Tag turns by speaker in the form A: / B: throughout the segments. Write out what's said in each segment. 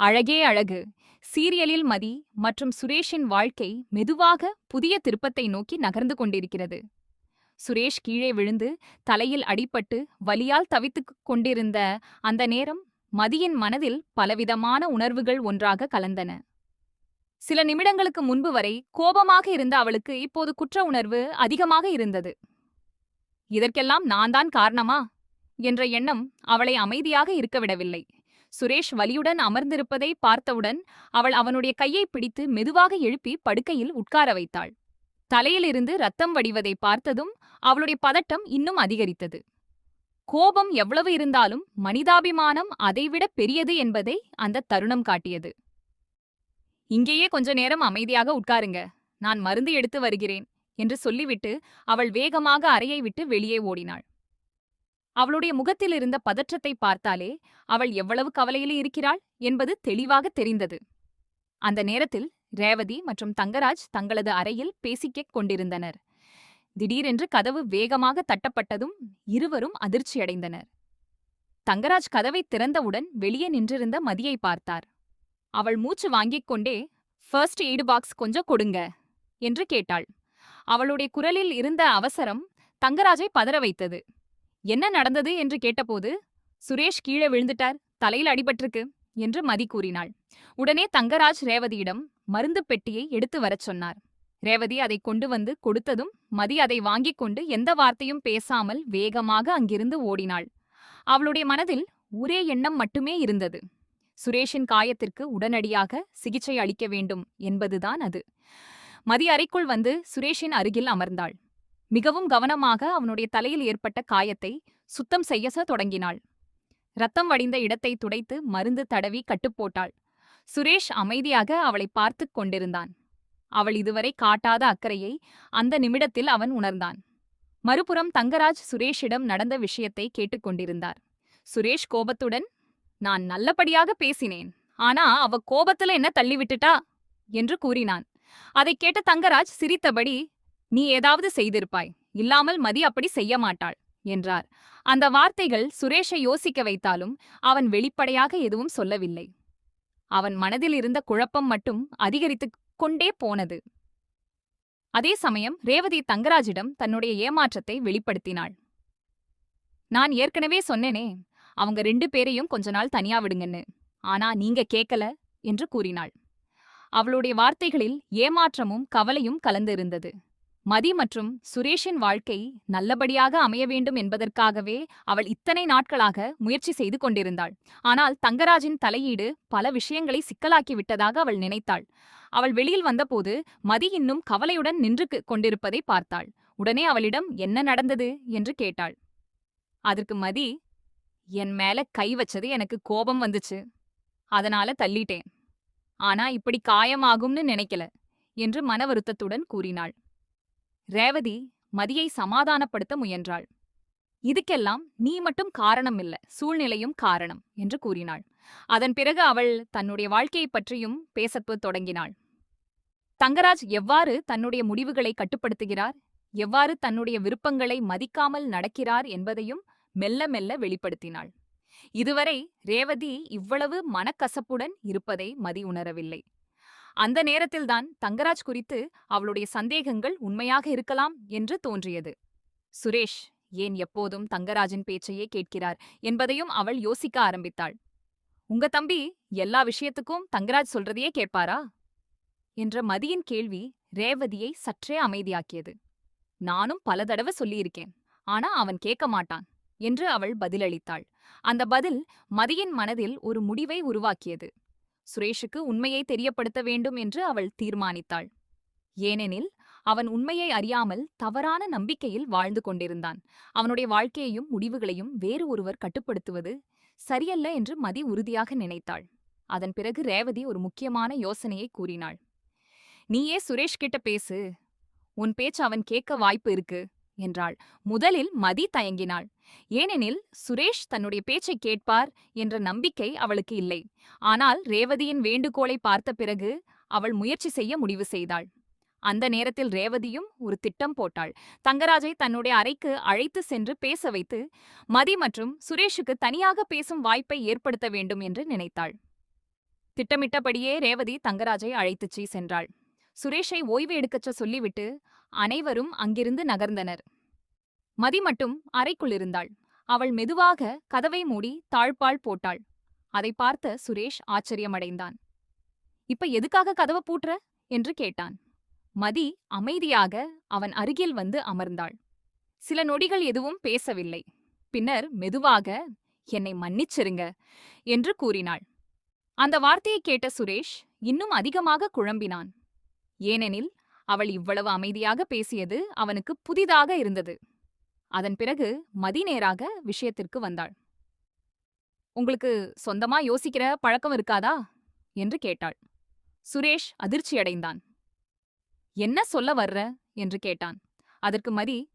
A: அழகே அழகு சீரியலில் மதி மற்றும் சுரேஷின் வாழ்க்கை மெதுவாக புதிய திருப்பத்தை நோக்கி நகர்ந்து கொண்டிருக்கிறது. சுரேஷ் கீழே விழுந்து தலையில் அடிபட்டு வலியால் தவித்துக் கொண்டிருந்த அந்த நேரம் மதியின் மனதில் பலவிதமான உணர்வுகள் ஒன்றாக கலந்தன. சில நிமிடங்களுக்கு முன்பு வரை கோபமாக இருந்த அவளுக்கு இப்போது குற்ற உணர்வு அதிகமாக இருந்தது. இதற்கெல்லாம் நான் தான் காரணமா என்ற எண்ணம் அவளை அமைதியாக இருக்க விடவில்லை. சுரேஷ் வலியுடன் அமர்ந்திருப்பதை பார்த்தவுடன் அவள் அவனுடைய கையை பிடித்து மெதுவாக எழுப்பி படுக்கையில் உட்கார வைத்தாள். தலையிலிருந்து ரத்தம் வடிவதை பார்த்ததும் அவளுடைய பதட்டம் இன்னும் அதிகரித்தது. கோபம் எவ்வளவு இருந்தாலும் மனிதாபிமானம் அதைவிட பெரியது என்பதை அந்த தருணம் காட்டியது. இங்கேயே கொஞ்ச நேரம் அமைதியாக உட்காருங்க, நான் மருந்து எடுத்து வருகிறேன் என்று சொல்லிவிட்டு அவள் வேகமாக அறையை விட்டு வெளியே ஓடினாள். அவளுடைய முகத்தில் இருந்த பதற்றத்தை பார்த்தாலே அவள் எவ்வளவு கவலையில் இருக்கிறாள் என்பது தெளிவாக தெரிந்தது. அந்த நேரத்தில் ரேவதி மற்றும் தங்கராஜ் தங்களது அறையில் பேசிக்கொண்டிருந்தனர். கொண்டிருந்தனர். திடீரென்று கதவு வேகமாக தட்டப்பட்டதும் இருவரும் அதிர்ச்சியடைந்தனர். தங்கராஜ் கதவை திறந்தவுடன் வெளியே நின்றிருந்த மதியை பார்த்தார். அவள் மூச்சு வாங்கிக் கொண்டே ஃபர்ஸ்ட் எய்டு பாக்ஸ் கொஞ்சம் கொடுங்க என்று கேட்டாள். அவளுடைய குரலில் இருந்த அவசரம் தங்கராஜை பதற வைத்தது. என்ன நடந்தது என்று கேட்டபோது, சுரேஷ் கீழே விழுந்துட்டார், தலையில் அடிபட்டிருக்கு என்று மதி கூறினாள். உடனே தங்கராஜ் ரேவதியிடம் மருந்து பெட்டியை எடுத்து வரச் சொன்னார். ரேவதி அதை கொண்டு வந்து கொடுத்ததும் மதி அதை வாங்கிக் கொண்டு எந்த வார்த்தையும் பேசாமல் வேகமாக அங்கிருந்து ஓடினாள். அவளுடைய மனதில் ஒரே எண்ணம் மட்டுமே இருந்தது. சுரேஷின் காயத்திற்கு உடனடியாக சிகிச்சை அளிக்க வேண்டும் என்பதுதான் அது. மதி அறைக்குள் வந்து சுரேஷின் அருகில் அமர்ந்தாள். மிகவும் கவனமாக அவனுடைய தலையில் ஏற்பட்ட காயத்தை சுத்தம் செய்ய தொடங்கினாள். ரத்தம் வடிந்த இடத்தை துடைத்து மருந்து தடவி கட்டுப்போட்டாள். சுரேஷ் அமைதியாக அவளை பார்த்து கொண்டிருந்தான். அவள் இதுவரை காட்டாத அக்கறையை அந்த நிமிடத்தில் அவன் உணர்ந்தான். மறுபுறம் தங்கராஜ் சுரேஷிடம் நடந்த விஷயத்தை கேட்டுக்கொண்டிருந்தார். சுரேஷ் கோபத்துடன், நான் நல்லபடியாக பேசினேன், ஆனா அவ கோபத்துல என்ன தள்ளிவிட்டுட்டா என்று கூறினான். அதைக் கேட்ட தங்கராஜ் சிரித்தபடி, நீ ஏதாவது செய்திருப்பாய், இல்லாமல் மதி அப்படி செய்ய மாட்டாள் என்றார். அந்த வார்த்தைகள் சுரேஷை யோசிக்க வைத்தாலும் அவன் வெளிப்படையாக எதுவும் சொல்லவில்லை. அவன் மனதில் இருந்த குழப்பம் மட்டும் அதிகரித்துக் கொண்டே போனது. அதே சமயம் ரேவதி தங்கராஜிடம் தன்னுடைய ஏமாற்றத்தை வெளிப்படுத்தினாள். நான் ஏற்கனவே சொன்னேனே, அவங்க 2 பேரையும் கொஞ்ச நாள் தனியா விடுங்கன்னு, ஆனா நீங்க கேட்கல என்று கூறினாள். அவளுடைய வார்த்தைகளில் ஏமாற்றமும் கவலையும் கலந்திருந்தது. மதி மற்றும் சுரேஷின் வாழ்க்கை நல்லபடியாக அமைய வேண்டும் என்பதற்காகவே அவள் இத்தனை நாட்களாக முயற்சி செய்து கொண்டிருந்தாள். ஆனால் தங்கராஜின் தலையீடு பல விஷயங்களை சிக்கலாக்கி விட்டதாக அவள் நினைத்தாள். அவள் வெளியில் வந்தபோது மதி இன்னும் கவலையுடன் நின்று கொண்டிருப்பதை பார்த்தாள். உடனே அவளிடம் என்ன நடந்தது என்று கேட்டாள். அதற்கு மதி, என் மேல கை வச்சது எனக்கு கோபம் வந்துச்சு, அதனால தள்ளிட்டேன், ஆனா இப்படி காயமாகும்னு நினைக்கல என்று மன வருத்தத்துடன் கூறினாள். ரேவதி மதியை சமாதானப்படுத்த முயன்றாள். இதுக்கெல்லாம் நீ மட்டும் காரணம் இல்ல, சூழ்நிலையும் காரணம் என்று கூறினாள். அதன் பிறகு அவள் தன்னுடைய வாழ்க்கையைப் பற்றியும் பேசத் தொடங்கினாள். தங்கராஜ் எவ்வாறு தன்னுடைய முடிவுகளை கட்டுப்படுத்துகிறார், எவ்வாறு தன்னுடைய விருப்பங்களை மதிக்காமல் நடக்கிறார் என்பதையும் மெல்ல மெல்ல வெளிப்படுத்தினாள். இதுவரை ரேவதி இவ்வளவு மனக்கசப்புடன் இருப்பதை மதி உணரவில்லை. அந்த நேரத்தில்தான் தங்கராஜ் குறித்து அவளுடைய சந்தேகங்கள் உண்மையாக இருக்கலாம் என்று தோன்றியது. சுரேஷ் ஏன் எப்போதும் தங்கராஜின் பேச்சையே கேட்கிறார் என்பதையும் அவள் யோசிக்க ஆரம்பித்தாள். உங்க தம்பி எல்லா விஷயத்துக்கும் தங்கராஜ் சொல்றதையே கேட்பாரா என்ற மதியின் கேள்வி ரேவதியை சற்றே அமைதியாக்கியது. நானும் பல தடவை சொல்லியிருக்கேன், ஆனா அவன் கேட்க மாட்டான் என்று அவள் பதிலளித்தாள். அந்த பதில் மதியின் மனதில் ஒரு முடிவை உருவாக்கியது. சுரேஷுக்கு உண்மையை தெரியப்படுத்த வேண்டும் என்று அவள் தீர்மானித்தாள். ஏனெனில் அவன் உண்மையை அறியாமல் தவறான நம்பிக்கையில் வாழ்ந்து கொண்டிருந்தான். அவனுடைய வாழ்க்கையையும் முடிவுகளையும் வேறு ஒருவர் கட்டுப்படுத்துவது சரியல்ல என்று மதி உறுதியாக நினைத்தாள். அதன் பிறகு ரேவதி ஒரு முக்கியமான யோசனையை கூறினாள். நீயே சுரேஷ் கிட்ட பேசு, உன் பேச்சு அவன் கேட்க வாய்ப்பு இருக்கு என்றாள். முதலில் மதி தயங்கினாள். ஏனெனில் சுரேஷ் தன்னுடைய பேச்சை கேட்பார் என்ற நம்பிக்கை அவளுக்கு இல்லை. ஆனால் ரேவதியின் வேண்டுகோளை பார்த்த பிறகு அவள் முயற்சி செய்ய முடிவு செய்தாள். அந்த நேரத்தில் ரேவதியும் ஒரு திட்டம் போட்டாள். தங்கராஜை தன்னுடைய அறைக்கு அழைத்து சென்று பேச வைத்து மதி மற்றும் சுரேஷுக்கு தனியாக பேசும் வாய்ப்பை ஏற்படுத்த வேண்டும் என்று நினைத்தாள். திட்டமிட்டபடியே ரேவதி தங்கராஜை அழைத்துச் சென்றாள். சுரேஷை ஓய்வு எடுக்கச் சொல்லிவிட்டு அனைவரும் அங்கிருந்து நகர்ந்தனர். மதி மட்டும் அறைக்குள் இருந்தாள். அவள் மெதுவாக கதவை மூடி தாழ்பாள் போட்டாள். அதை பார்த்த சுரேஷ் ஆச்சரியமடைந்தான். இப்ப எதுக்காக கதவ பூட்டுற என்று கேட்டான். மதி அமைதியாக அவன் அருகில் வந்து அமர்ந்தாள். சில நொடிகள் எதுவும் பேசவில்லை. பின்னர் மெதுவாக, என்னை மன்னிச்சிருங்க என்று கூறினாள். அந்த வார்த்தையை கேட்ட சுரேஷ் இன்னும் அதிகமாக குழம்பினான். ஏனெனில் அவள் இவ்வளவு அமைதியாக பேசியது அவனுக்கு புதிதாக இருந்தது. அதன் பிறகு மதி நேராக விஷயத்திற்கு வந்தாள். உங்களுக்கு சொந்தமா யோசிக்கிற பழக்கம் இருக்காதா என்று கேட்டாள். சுரேஷ் அதிர்ச்சியடைந்தான். என்ன சொல்ல வர்ற என்று கேட்டான். அதற்கு மதி,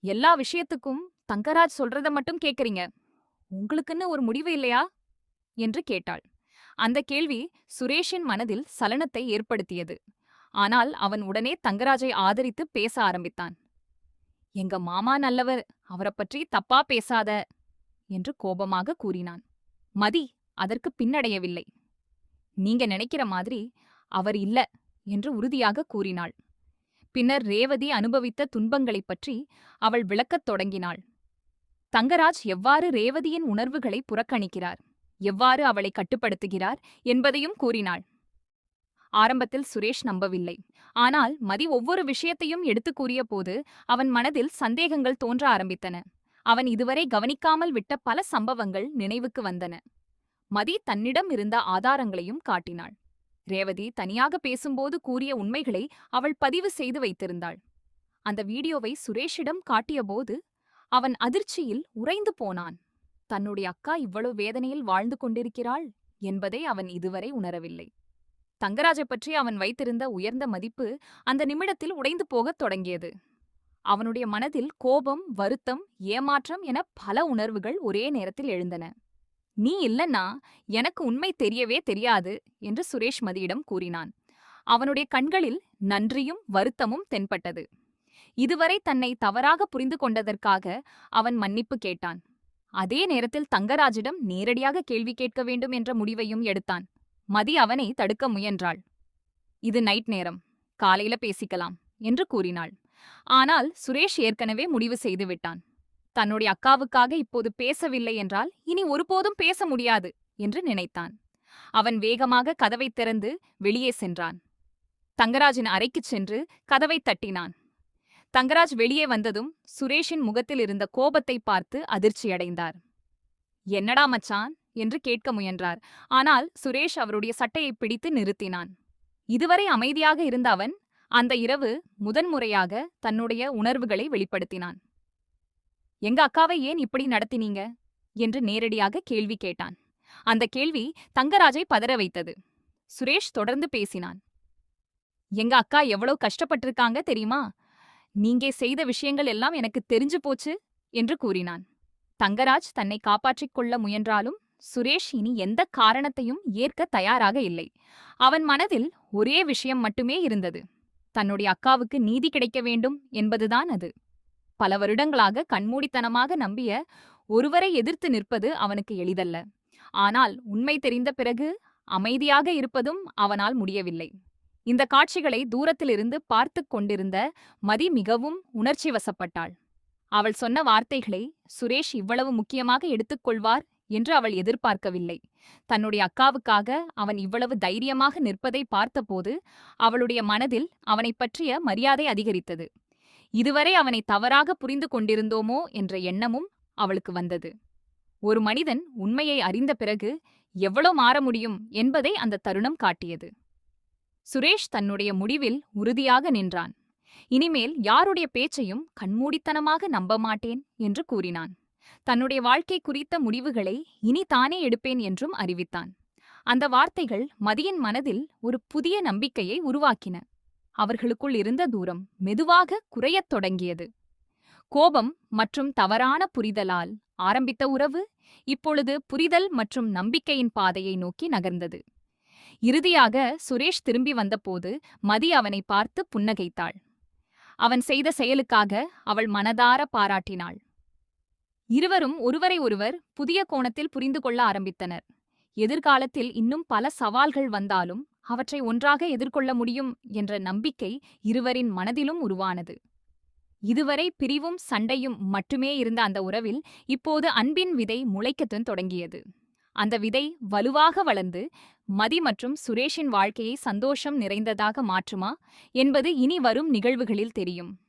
A: எல்லா விஷயத்துக்கும் தங்கராஜ் சொல்றத மட்டும் கேக்குறீங்க, உங்களுக்குன்னு ஒரு முடிவு இல்லையா என்று கேட்டாள். அந்த கேள்வி சுரேஷின் மனதில் சலனத்தை ஏற்படுத்தியது. ஆனால் அவன் உடனே தங்கராஜை ஆதரித்து பேச ஆரம்பித்தான். எங்க மாமா நல்லவர், அவரைப் பற்றி தப்பா பேசாத என்று கோபமாக கூறினான். மதி அதற்கு பின்னடையவில்லை. நீங்க நினைக்கிற மாதிரி அவர் இல்ல என்று உறுதியாக கூறினாள். பின்னர் ரேவதி அனுபவித்த துன்பங்களைப் பற்றி அவள் விளக்கத் தொடங்கினாள். தங்கராஜ் எவ்வாறு ரேவதியின் உணர்வுகளை புறக்கணிக்கிறார், எவ்வாறு அவளை கட்டுப்படுத்துகிறார் என்பதையும் கூறினாள். ஆரம்பத்தில் சுரேஷ் நம்பவில்லை. ஆனால் மதி ஒவ்வொரு விஷயத்தையும் எடுத்துக் கூறிய போது அவன் மனதில் சந்தேகங்கள் தோன்ற ஆரம்பித்தன. அவன் இதுவரை கவனிக்காமல் விட்ட பல சம்பவங்கள் நினைவுக்கு வந்தன. மதி தன்னிடம் இருந்த ஆதாரங்களையும் காட்டினாள். ரேவதி தனியாக பேசும்போது கூறிய உண்மைகளை அவள் பதிவு செய்து வைத்திருந்தாள். அந்த வீடியோவை சுரேஷிடம் காட்டியபோது அவன் அதிர்ச்சியில் உறைந்து போனான். தன்னுடைய அக்கா இவ்வளவு வேதனையில் வாழ்ந்து கொண்டிருக்கிறாள் என்பதை அவன் இதுவரை உணரவில்லை. தங்கராஜை பற்றி அவன் வைத்திருந்த உயர்ந்த மதிப்பு அந்த நிமிடத்தில் உடைந்து போகத் தொடங்கியது. அவனுடைய மனதில் கோபம், வருத்தம், ஏமாற்றம் என பல உணர்வுகள் ஒரே நேரத்தில் எழுந்தன. நீ இல்லன்னா எனக்கு உண்மை தெரியவே தெரியாது என்று சுரேஷ் மதியிடம் கூறினான். அவனுடைய கண்களில் நன்றியும் வருத்தமும் தென்பட்டது. இதுவரை தன்னை தவறாக புரிந்து கொண்டதற்காக அவன் மன்னிப்பு கேட்டான். அதே நேரத்தில் தங்கராஜிடம் நேரடியாக கேள்வி கேட்க வேண்டும் என்ற முடிவையும் எடுத்தான். மதி அவனை தடுக்க முயன்றாள். இது நைட் நேரம், காலையில பேசிக்கலாம் என்று கூறினாள். ஆனால் சுரேஷ் ஏற்கனவே முடிவு செய்து விட்டான். தன்னுடைய அக்காவுக்காக இப்போது பேசவில்லை என்றால் இனி ஒருபோதும் பேச முடியாது என்று நினைத்தான். அவன் வேகமாக கதவைத் திறந்து வெளியே சென்றான். தங்கராஜின் அறைக்குச் சென்று கதவை தட்டினான். தங்கராஜ் வெளியே வந்ததும் சுரேஷின் முகத்தில் இருந்த கோபத்தை பார்த்து அதிர்ச்சியடைந்தார். என்னடா மச்சான் என்று கேட்க முயன்றார். ஆனால் சுரேஷ் அவருடைய சட்டையை பிடித்து நிறுத்தினான். இதுவரை அமைதியாக இருந்த அவன் அந்த இரவு முதன்முறையாக தன்னுடைய உணர்வுகளை வெளிப்படுத்தினான். எங்க அக்காவை ஏன் இப்படி நடத்தினீங்க என்று நேரடியாக கேள்வி கேட்டான். அந்த கேள்வி தங்கராஜை பதற வைத்தது. சுரேஷ் தொடர்ந்து பேசினான். எங்க அக்கா எவ்வளவு கஷ்டப்பட்டிருக்காங்க தெரியுமா? நீங்க செய்த விஷயங்கள் எல்லாம் எனக்கு தெரிஞ்சு போச்சு என்று கூறினான். தங்கராஜ் தன்னை காப்பாற்றிக் கொள்ள முயன்றாலும் சுரேஷ் இனி எந்த காரணத்தையும் ஏற்க தயாராக இல்லை. அவன் மனதில் ஒரே விஷயம் மட்டுமே இருந்தது. தன்னுடைய அக்காவுக்கு நீதி கிடைக்க வேண்டும் என்பதுதான் அது. பல வருடங்களாக கண்மூடித்தனமாக நம்பிய ஒருவரை எதிர்த்து நிற்பது அவனுக்கு எளிதல்ல. ஆனால் உண்மை தெரிந்த பிறகு அமைதியாக இருப்பதும் அவனால் முடியவில்லை. இந்த காட்சிகளை தூரத்திலிருந்து பார்த்து கொண்டிருந்த மதி மிகவும் உணர்ச்சி வசப்பட்டாள். அவள் சொன்ன வார்த்தைகளை சுரேஷ் இவ்வளவு முக்கியமாக எடுத்துக்கொள்வார் என்று அவள் எதிர்பார்க்கவில்லை. தன்னுடைய அக்காவுக்காக அவன் இவ்வளவு தைரியமாக நிற்பதை பார்த்தபோது அவளுடைய மனதில் அவனைப் பற்றிய மரியாதை அதிகரித்தது. இதுவரை அவனை தவறாக புரிந்து கொண்டிருந்தோமோ என்ற எண்ணமும் அவளுக்கு வந்தது. ஒரு மனிதன் உண்மையை அறிந்த பிறகு எவ்வளோ மாற முடியும் என்பதை அந்த தருணம் காட்டியது. சுரேஷ் தன்னுடைய முடிவில் உறுதியாக நின்றான். இனிமேல் யாருடைய பேச்சையும் கண்மூடித்தனமாக நம்ப மாட்டேன் என்று கூறினான். தன்னுடைய வாழ்க்கை குறித்த முடிவுகளை இனி தானே எடுப்பேன் என்றும் அறிவித்தான். அந்த வார்த்தைகள் மதியின் மனதில் ஒரு புதிய நம்பிக்கையை உருவாக்கின. அவர்களுக்குள் இருந்த தூரம் மெதுவாக குறையத் தொடங்கியது. கோபம் மற்றும் தவறான புரிதலால் ஆரம்பித்த உறவு இப்பொழுது புரிதல் மற்றும் நம்பிக்கையின் பாதையை நோக்கி நகர்ந்தது. இறுதியாக சுரேஷ் திரும்பி வந்தபோது மதி அவனை பார்த்து புன்னகைத்தாள். அவன் செய்த செயலுக்காக அவள் மனதார பாராட்டினாள். இருவரும் ஒருவரை ஒருவர் புதிய கோணத்தில் புரிந்து கொள்ள ஆரம்பித்தனர். எதிர்காலத்தில் இன்னும் பல சவால்கள் வந்தாலும் அவற்றை ஒன்றாக எதிர்கொள்ள முடியும் என்ற நம்பிக்கை இருவரின் மனதிலும் உருவானது. இதுவரை பிரிவும் சண்டையும் மட்டுமே இருந்த அந்த உறவில் இப்போது அன்பின் விதை முளைக்கத்தான் தொடங்கியது. அந்த விதை வலுவாக வளர்ந்து மதி மற்றும் சுரேஷின் வாழ்க்கையை சந்தோஷம் நிறைந்ததாக மாற்றுமா என்பது இனி வரும் நிகழ்வுகளில் தெரியும்.